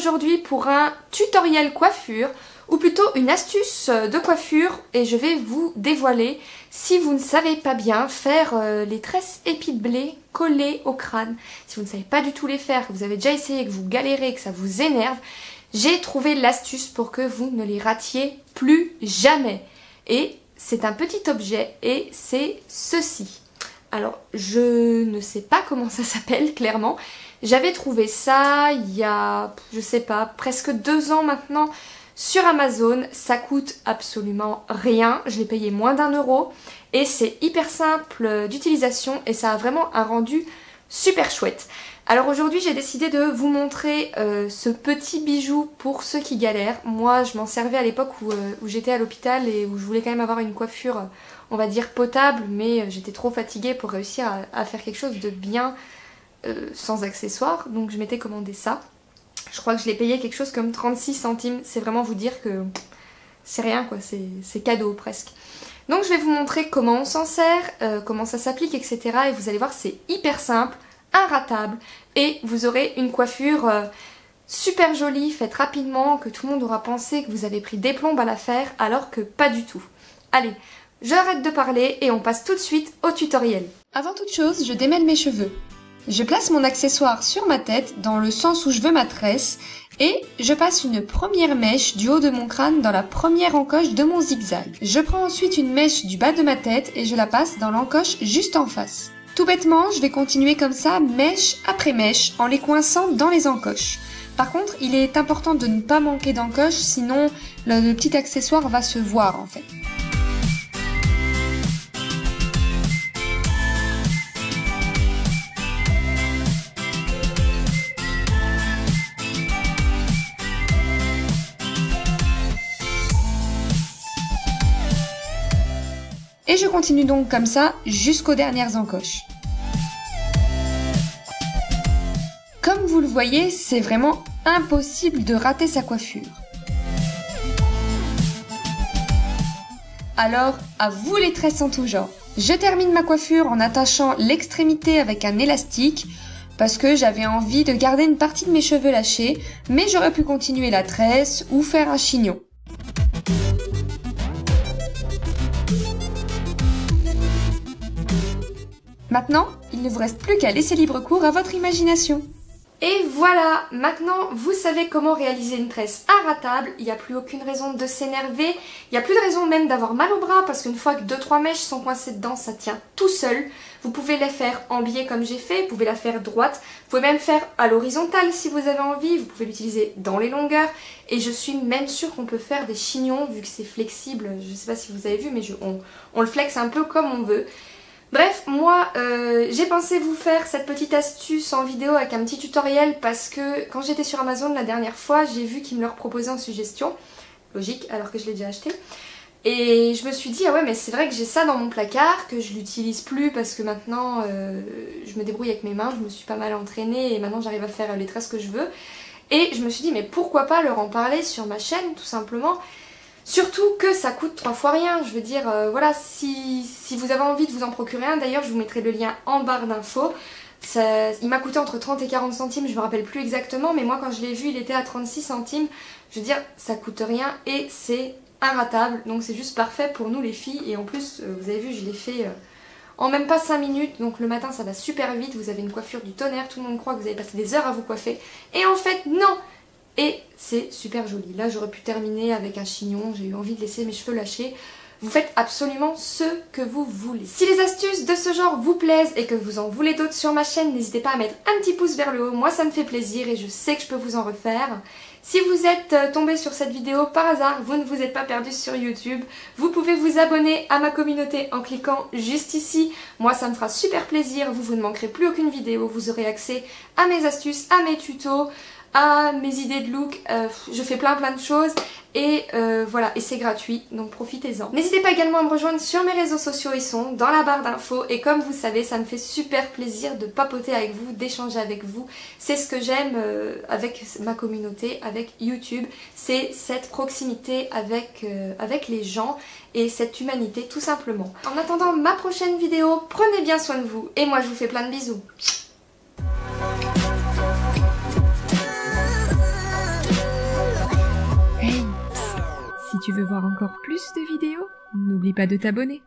aujourd'hui pour un tutoriel coiffure ou plutôt une astuce de coiffure et je vais vous dévoiler si vous ne savez pas bien faire les tresses épis de blé collées au crâne. Si vous ne savez pas du tout les faire, que vous avez déjà essayé, que vous galérez, que ça vous énerve, j'ai trouvé l'astuce pour que vous ne les ratiez plus jamais. Et c'est un petit objet et c'est ceci. Alors je ne sais pas comment ça s'appelle clairement. J'avais trouvé ça il y a, je sais pas, presque 2 ans maintenant sur Amazon. Ça coûte absolument rien. Je l'ai payé moins d'1 € et c'est hyper simple d'utilisation et ça a vraiment un rendu super chouette. Alors aujourd'hui j'ai décidé de vous montrer ce petit bijou pour ceux qui galèrent. Moi je m'en servais à l'époque où j'étais à l'hôpital et où je voulais quand même avoir une coiffure on va dire potable, mais j'étais trop fatiguée pour réussir à faire quelque chose de bien sans accessoires, donc je m'étais commandé ça. Je crois que je l'ai payé quelque chose comme 36 centimes, c'est vraiment vous dire que c'est rien quoi, c'est cadeau presque. Donc je vais vous montrer comment on s'en sert, comment ça s'applique, etc. Et vous allez voir c'est hyper simple, inratable, et vous aurez une coiffure super jolie, faite rapidement, que tout le monde aura pensé que vous avez pris des plombes à la faire, alors que pas du tout. Allez, j'arrête de parler et on passe tout de suite au tutoriel. Avant toute chose, je démêle mes cheveux. Je place mon accessoire sur ma tête dans le sens où je veux ma tresse et je passe une première mèche du haut de mon crâne dans la première encoche de mon zigzag. Je prends ensuite une mèche du bas de ma tête et je la passe dans l'encoche juste en face. Tout bêtement, je vais continuer comme ça, mèche après mèche, en les coinçant dans les encoches. Par contre, il est important de ne pas manquer d'encoche, sinon le petit accessoire va se voir en fait. Et je continue donc comme ça jusqu'aux dernières encoches. Comme vous le voyez, c'est vraiment impossible de rater sa coiffure. Alors, à vous les tresses en tout genre. Je termine ma coiffure en attachant l'extrémité avec un élastique parce que j'avais envie de garder une partie de mes cheveux lâchés, mais j'aurais pu continuer la tresse ou faire un chignon. Maintenant, il ne vous reste plus qu'à laisser libre cours à votre imagination. Et voilà, maintenant vous savez comment réaliser une tresse inratable, il n'y a plus aucune raison de s'énerver, il n'y a plus de raison même d'avoir mal au bras parce qu'une fois que 2-3 mèches sont coincées dedans, ça tient tout seul. Vous pouvez les faire en biais comme j'ai fait, vous pouvez la faire droite, vous pouvez même faire à l'horizontale si vous avez envie, vous pouvez l'utiliser dans les longueurs et je suis même sûre qu'on peut faire des chignons vu que c'est flexible, je ne sais pas si vous avez vu mais on le flexe un peu comme on veut. Bref, moi j'ai pensé vous faire cette petite astuce en vidéo avec un petit tutoriel parce que quand j'étais sur Amazon la dernière fois, j'ai vu qu'ils me le proposaient en suggestion. Logique, alors que je l'ai déjà acheté. Et je me suis dit, ah ouais mais c'est vrai que j'ai ça dans mon placard, que je l'utilise plus parce que maintenant je me débrouille avec mes mains, je me suis pas mal entraînée et maintenant j'arrive à faire les tresses que je veux. Et je me suis dit, mais pourquoi pas leur en parler sur ma chaîne tout simplement. Surtout que ça coûte 3 fois rien, je veux dire, voilà, si vous avez envie de vous en procurer un, d'ailleurs je vous mettrai le lien en barre d'infos. Il m'a coûté entre 30 et 40 centimes, je me rappelle plus exactement, mais moi quand je l'ai vu il était à 36 centimes. Je veux dire, ça coûte rien et c'est inratable, donc c'est juste parfait pour nous les filles. Et en plus, vous avez vu, je l'ai fait en même pas 5 minutes, donc le matin ça va super vite, vous avez une coiffure du tonnerre, tout le monde croit que vous avez passé des heures à vous coiffer. Et en fait non! Et c'est super joli. Là j'aurais pu terminer avec un chignon, j'ai eu envie de laisser mes cheveux lâchés. Vous faites absolument ce que vous voulez. Si les astuces de ce genre vous plaisent et que vous en voulez d'autres sur ma chaîne, n'hésitez pas à mettre un petit pouce vers le haut, moi ça me fait plaisir et je sais que je peux vous en refaire. Si vous êtes tombé sur cette vidéo par hasard, vous ne vous êtes pas perdu sur YouTube, vous pouvez vous abonner à ma communauté en cliquant juste ici. Moi ça me fera super plaisir, vous ne manquerez plus aucune vidéo, vous aurez accès à mes astuces, à mes tutos, à mes idées de look, je fais plein de choses et voilà, et c'est gratuit donc profitez-en. N'hésitez pas également à me rejoindre sur mes réseaux sociaux, ils sont dans la barre d'infos et comme vous savez ça me fait super plaisir de papoter avec vous, d'échanger avec vous, c'est ce que j'aime avec ma communauté, avec YouTube, c'est cette proximité avec les gens et cette humanité tout simplement. En attendant ma prochaine vidéo, prenez bien soin de vous et moi je vous fais plein de bisous. tu veux voir encore plus de vidéos, n'oublie pas de t'abonner.